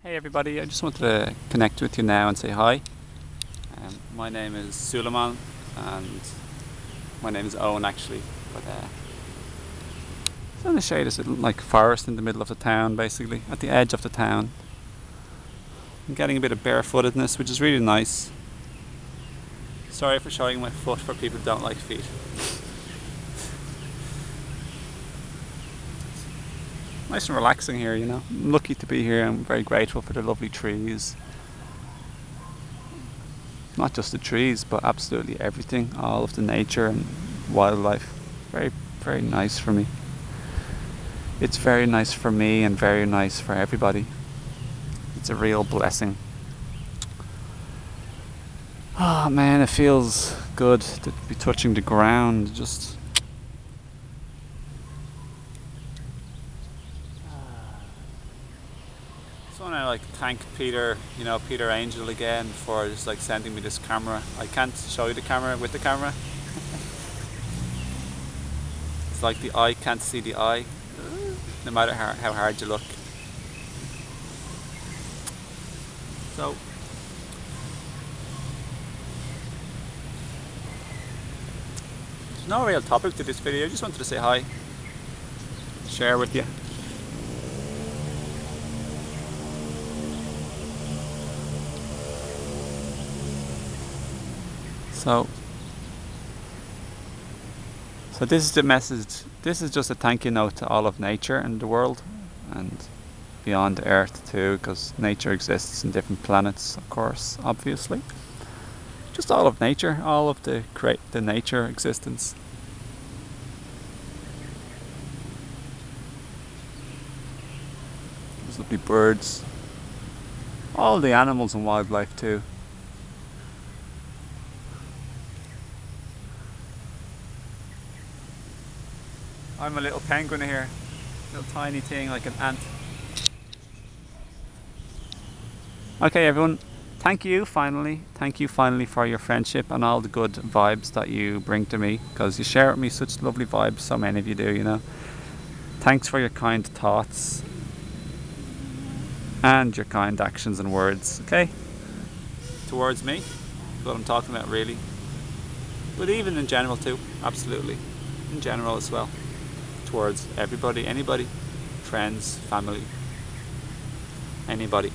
Hey everybody, I just wanted to connect with you now and say hi. My name is Suleiman and my name is Owen actually, but I'm going to show you this little forest in the middle of the town, basically, at the edge of the town. I'm getting a bit of barefootedness, which is really nice. Sorry for showing my foot for people who don't like feet. Nice and relaxing here, you know. I'm lucky to be here. I'm very grateful for the lovely trees. Not just the trees, but absolutely everything, all of the nature and wildlife. Very, very nice for me. It's very nice for me and very nice for everybody. It's a real blessing. Oh man, it feels good to be touching the ground. Just want to thank Peter, Peter Angel again for just sending me this camera. I can't show you the camera with the camera. It's like the eye can't see the eye, no matter how hard you look. So there's no real topic to this video. I just wanted to say hi, share with you. So this is the message. This is just a thank you note to all of nature and the world and beyond Earth too, because nature exists in different planets, of course, obviously. Just all of nature, all of the nature existence. There's lovely birds, all the animals and wildlife too. I'm a little penguin here, little tiny thing like an ant. Okay everyone, thank you finally for your friendship and all the good vibes that you bring to me, because you share with me such lovely vibes, so many of you do, you know. Thanks for your kind thoughts and your kind actions and words, okay? Towards me, that's what I'm talking about really. But even in general too, absolutely. In general as well. Towards everybody, anybody, friends, family, anybody.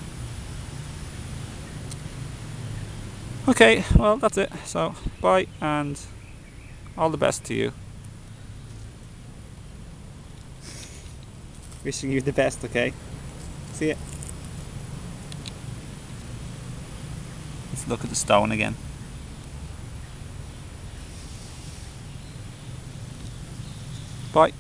Okay, well that's it. So bye and all the best to you. Wishing you the best, okay? See ya. Let's look at the stone again. Bye.